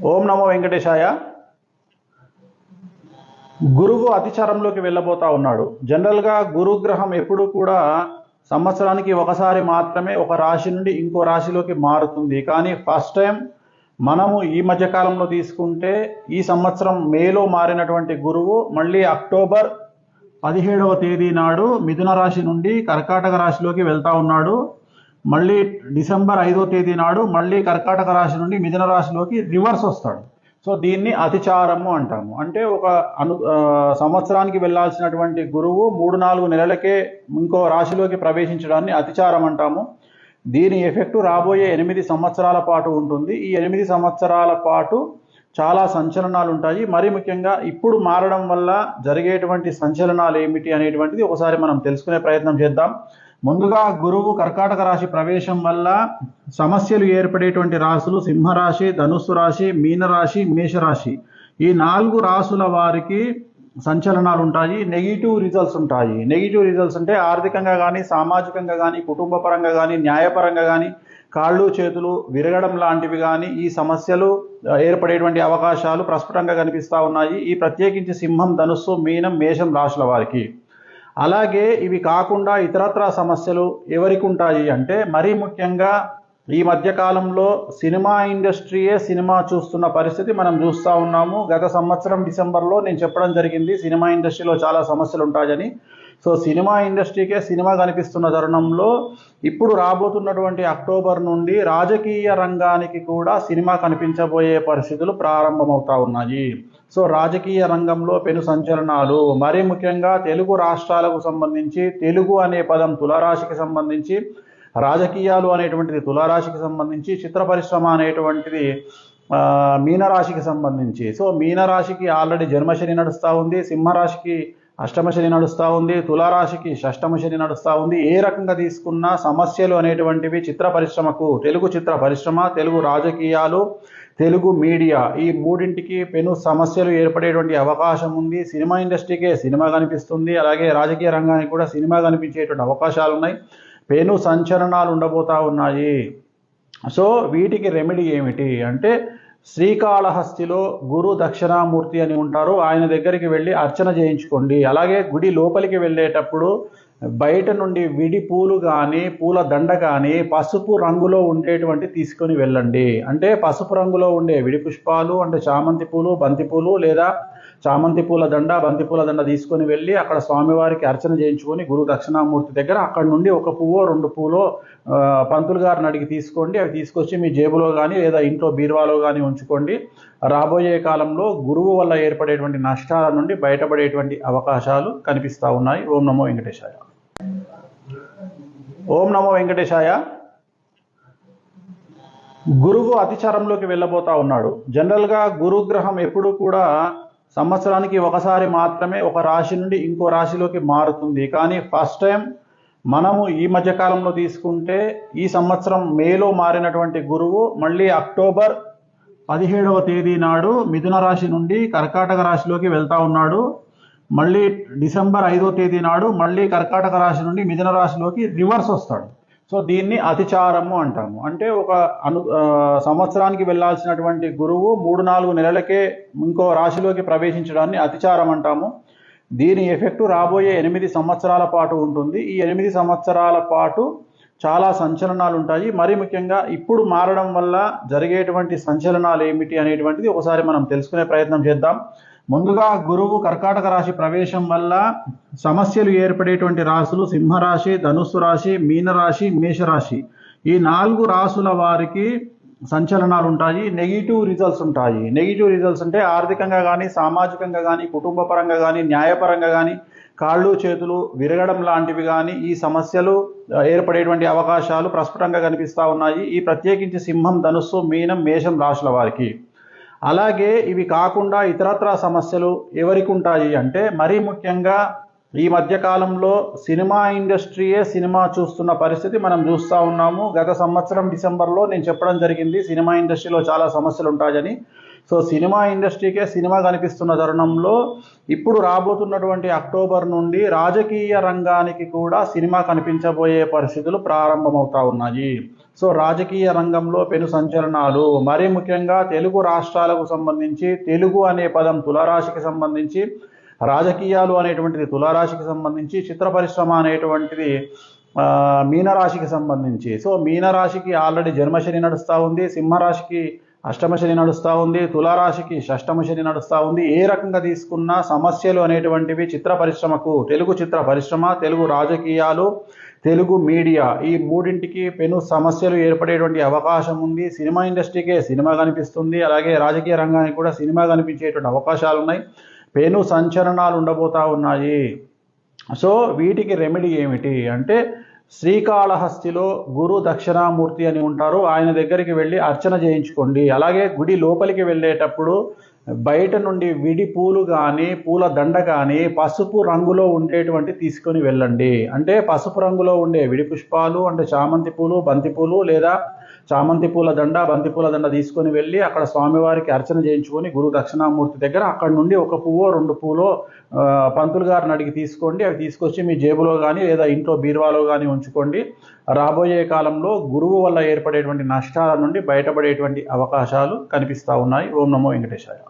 ఓం నమో వెంకటేశాయ. గురువు అతిచారంలోకి వెళ్ళబోతా ఉన్నాడు. జనరల్గా గురుగ్రహం ఎప్పుడు కూడా సంవత్సరానికి ఒకసారి మాత్రమే ఒక రాశి నుండి ఇంకో రాశిలోకి మారుతుంది. కానీ ఫస్ట్ టైం మనము ఈ మధ్యకాలంలో తీసుకుంటే ఈ సంవత్సరం మేలో మారినటువంటి గురువు మళ్ళీ అక్టోబర్ 17వ తేదీ నాడు మిథున రాశి నుండి కర్కాటక రాశిలోకి వెళ్తా ఉన్నాడు. మళ్ళీ డిసెంబర్ 5వ తేదీ నాడు మళ్ళీ కర్కాటక రాశి నుండి మిథున రాశిలోకి రివర్స్ వస్తాడు. సో దీన్ని అతిచారము అంటాము. అంటే ఒక సంవత్సరానికి వెళ్ళాల్సినటువంటి గురువు 3-4 నెలలకే ఇంకో రాశిలోకి ప్రవేశించడాన్ని అతిచారం అంటాము. దీని ఎఫెక్టు రాబోయే 8 సంవత్సరాల పాటు ఉంటుంది. ఈ 8 సంవత్సరాల పాటు చాలా సంచలనాలు ఉంటాయి. మరి ముఖ్యంగా ఇప్పుడు మారడం వల్ల జరిగేటువంటి సంచలనాలు ఏమిటి అనేటువంటిది ఒకసారి మనం తెలుసుకునే ప్రయత్నం చేద్దాం. ముందుగా గురువు కర్కాటక రాశి ప్రవేశం వల్ల సమస్యలు ఏర్పడేటువంటి రాశులు సింహరాశి, ధనుస్సు రాశి, మీనరాశి, మేషరాశి. ఈ 4 రాశుల వారికి సంచలనాలు ఉంటాయి. నెగిటివ్ రిజల్ట్స్ ఉంటాయి. నెగిటివ్ రిజల్ట్స్ అంటే ఆర్థికంగా కానీ, సామాజికంగా కానీ, కుటుంబ పరంగా కానీ, న్యాయపరంగా కానీ, కాళ్ళు చేతులు విరగడం లాంటివి కానీ ఈ సమస్యలు ఏర్పడేటువంటి అవకాశాలు ప్రస్ఫుటంగా కనిపిస్తూ ఉన్నాయి. ఈ ప్రత్యేకించి సింహం, ధనుస్సు, మీనం, మేషం రాశుల వారికి. అలాగే ఇవి కాకుండా ఇతరత్రా సమస్యలు ఎవరికి ఉంటాయి అంటే మరీ ముఖ్యంగా ఈ మధ్యకాలంలో సినిమా ఇండస్ట్రీయే సినిమా చూస్తున్న పరిస్థితి మనం చూస్తూ ఉన్నాము. గత సంవత్సరం డిసెంబర్లో నేను చెప్పడం జరిగింది సినిమా ఇండస్ట్రీలో చాలా సమస్యలు ఉంటాయని. సో సినిమా ఇండస్ట్రీకే సినిమా కనిపిస్తున్న తరుణంలో ఇప్పుడు రాబోతున్నటువంటి అక్టోబర్ నుండి రాజకీయ రంగానికి కూడా సినిమా కనిపించబోయే పరిస్థితులు ప్రారంభమవుతా ఉన్నాయి. సో రాజకీయ రంగంలో పెను సంచలనాలు, మరీ ముఖ్యంగా తెలుగు రాష్ట్రాలకు సంబంధించి తెలుగు అనే పదం తులారాశికి సంబంధించి, రాజకీయాలు అనేటువంటిది తులారాశికి సంబంధించి, చిత్ర పరిశ్రమ అనేటువంటిది మీనరాశికి సంబంధించి. సో మీనరాశికి ఆల్రెడీ జన్మశని నడుస్తూ ఉంది, సింహరాశికి అష్టమశని నడుస్తూ ఉంది, తులారాశికి షష్టమశని నడుస్తూ ఉంది. ఏ రకంగా తీసుకున్నా సమస్యలు అనేటువంటివి చిత్ర పరిశ్రమకు, తెలుగు చిత్ర పరిశ్రమ, తెలుగు రాజకీయాలు, తెలుగు మీడియా ఈ మూడింటికి పెను సమస్యలు ఏర్పడేటువంటి అవకాశం ఉంది. సినిమా ఇండస్ట్రీకే సినిమా కనిపిస్తుంది, అలాగే రాజకీయ రంగానికి కూడా సినిమా కనిపించేటువంటి అవకాశాలు ఉన్నాయి. పెను సంచలనాలు ఉండబోతా ఉన్నాయి. సో వీటికి రెమెడీ ఏమిటి అంటే శ్రీకాళహస్తిలో గురు దక్షిణామూర్తి అని ఉంటారు, ఆయన దగ్గరికి వెళ్ళి అర్చన చేయించుకోండి. అలాగే గుడి లోపలికి వెళ్ళేటప్పుడు బయట నుండి విడి పూలు కానీ, పూల దండ కానీ పసుపు రంగులో ఉండేటువంటి తీసుకొని వెళ్ళండి. అంటే పసుపు రంగులో ఉండే విడి పుష్పాలు అంటే చామంతి పూలు, బంతి పూలు లేదా చామంతి పూల దండ, బంతి పూల దండ తీసుకొని వెళ్ళి అక్కడ స్వామివారికి అర్చన చేయించుకొని గురు దక్షిణామూర్తి దగ్గర అక్కడ నుండి 1 పువ్వో 2 పూలో పంతులు గారిని అడిగి తీసుకోండి. అవి తీసుకొచ్చి మీ జేబులో కానీ లేదా ఇంట్లో బీరువాలో కానీ ఉంచుకోండి. రాబోయే కాలంలో గురువు వల్ల ఏర్పడేటువంటి నష్టాల నుండి బయటపడేటువంటి అవకాశాలు కనిపిస్తూ ఉన్నాయి. ఓం నమో వెంకటేశాయ. ఓం నమో వెంకటేశాయ. గురువు అతిచారంలోకి వెళ్ళబోతా ఉన్నాడు. జనరల్గా గురుగ్రహం ఎప్పుడు కూడా సంవత్సరానికి ఒకసారి మాత్రమే ఒక రాశి నుండి ఇంకో రాశిలోకి మారుతుంది. కానీ ఫస్ట్ టైం మనము ఈ మధ్యకాలంలో తీసుకుంటే ఈ సంవత్సరం మేలో మారినటువంటి గురువు మళ్ళీ అక్టోబర్ 17వ తేదీ నాడు మిథున రాశి నుండి కర్కాటక రాశిలోకి వెళ్తా ఉన్నాడు. మళ్ళీ డిసెంబర్ 5వ తేదీ నాడు మళ్ళీ కర్కాటక రాశి నుండి మిథున రాశిలోకి రివర్స్ వస్తాడు. సో దీన్ని అతిచారము అంటాము. అంటే ఒక సంవత్సరానికి వెళ్ళాల్సినటువంటి గురువు 3-4 నెలలకే ఇంకో రాశిలోకి ప్రవేశించడాన్ని అతిచారం అంటాము. దీని ఎఫెక్టు రాబోయే 8 సంవత్సరాల పాటు ఉంటుంది. ఈ 8 సంవత్సరాల పాటు చాలా సంచలనాలు ఉంటాయి. మరి ముఖ్యంగా ఇప్పుడు మారడం వల్ల జరిగేటువంటి సంచలనాలు ఏమిటి అనేటువంటిది ఒకసారి మనం తెలుసుకునే ప్రయత్నం చేద్దాం. ముందుగా గురువు కర్కాటక రాశి ప్రవేశం వల్ల సమస్యలు ఏర్పడేటువంటి రాశులు సింహరాశి, ధనుస్సు రాశి, మీనరాశి, మేషరాశి. ఈ 4 రాశుల వారికి సంచలనాలు ఉంటాయి. నెగిటివ్ రిజల్ట్స్ ఉంటాయి. నెగిటివ్ రిజల్ట్స్ అంటే ఆర్థికంగా కానీ, సామాజికంగా కానీ, కుటుంబ పరంగా కానీ, న్యాయపరంగా కానీ, కాళ్ళు చేతులు విరగడం లాంటివి కానీ ఈ సమస్యలు ఏర్పడేటువంటి అవకాశాలు ప్రస్ఫుటంగా కనిపిస్తూ ఉన్నాయి. ఈ ప్రత్యేకించి సింహం, ధనుస్సు, మీనం, మేషం రాశుల వారికి. అలాగే ఇవి కాకుండా ఇతరత్రా సమస్యలు ఎవరికి ఉంటాయి అంటే మరీ ముఖ్యంగా ఈ మధ్యకాలంలో సినిమా ఇండస్ట్రీయే సినిమా చూస్తున్న పరిస్థితి మనం చూస్తూ ఉన్నాము. గత సంవత్సరం డిసెంబర్లో నేను చెప్పడం జరిగింది సినిమా ఇండస్ట్రీలో చాలా సమస్యలు ఉంటాయని. సో సినిమా ఇండస్ట్రీకే సినిమా కనిపిస్తున్న తరుణంలో ఇప్పుడు రాబోతున్నటువంటి అక్టోబర్ నుండి రాజకీయ రంగానికి కూడా సినిమా కనిపించబోయే పరిస్థితులు ప్రారంభమవుతా ఉన్నాయి. సో రాజకీయ రంగంలో పెను సంచలనాలు, మరీ ముఖ్యంగా తెలుగు రాష్ట్రాలకు సంబంధించి, తెలుగు అనే పదం తులారాశికి సంబంధించి, రాజకీయాలు అనేటువంటిది తులారాశికి సంబంధించి, చిత్ర పరిశ్రమ అనేటువంటిది మీనరాశికి సంబంధించి. సో మీనరాశికి ఆల్రెడీ జన్మశని నడుస్తూ ఉంది, సింహరాశికి అష్టమశని నడుస్తూ ఉంది, తులారాశికి షష్టమశని నడుస్తూ ఉంది. ఏ రకంగా తీసుకున్నా సమస్యలు అనేటువంటివి చిత్ర పరిశ్రమకు, తెలుగు చిత్ర పరిశ్రమ, తెలుగు రాజకీయాలు, తెలుగు మీడియా, ఈ మూడింటికి పెను సమస్యలు ఏర్పడేటువంటి అవకాశం ఉంది. సినిమా ఇండస్ట్రీకే సినిమా కనిపిస్తుంది, అలాగే రాజకీయ రంగానికి కూడా సినిమా కనిపించేటువంటి అవకాశాలు ఉన్నాయి. పెను సంచలనాలు ఉండబోతా ఉన్నాయి. సో వీటికి రెమెడీ ఏమిటి అంటే, శ్రీకాళహస్తిలో గురు దక్షిణామూర్తి అని ఉంటారు, ఆయన దగ్గరికి వెళ్ళి అర్చన చేయించుకోండి. అలాగే గుడి లోపలికి వెళ్ళేటప్పుడు బయట నుండి విడి పూలు కానీ, పూల దండ కానీ పసుపు రంగులో ఉండేటువంటి తీసుకొని వెళ్ళండి. అంటే పసుపు రంగులో ఉండే విడి పుష్పాలు అంటే చామంతి పూలు, బంతి పూలు, లేదా చామంతి పూల దండ, బంతి పూల దండ తీసుకొని వెళ్ళి అక్కడ స్వామివారికి అర్చన చేయించుకొని గురు దక్షిణామూర్తి దగ్గర అక్కడి నుండి ఒక పువ్వో 2 పూలో పంతులు గారిని అడిగి తీసుకోండి. అవి తీసుకొచ్చి మీ జేబులో కానీ లేదా ఇంట్లో బీరువాలో కానీ ఉంచుకోండి. రాబోయే కాలంలో గురువు వల్ల ఏర్పడేటువంటి నష్టాల నుండి బయటపడేటువంటి అవకాశాలు కనిపిస్తూ ఉన్నాయి. ఓం నమో వెంకటేశాయ.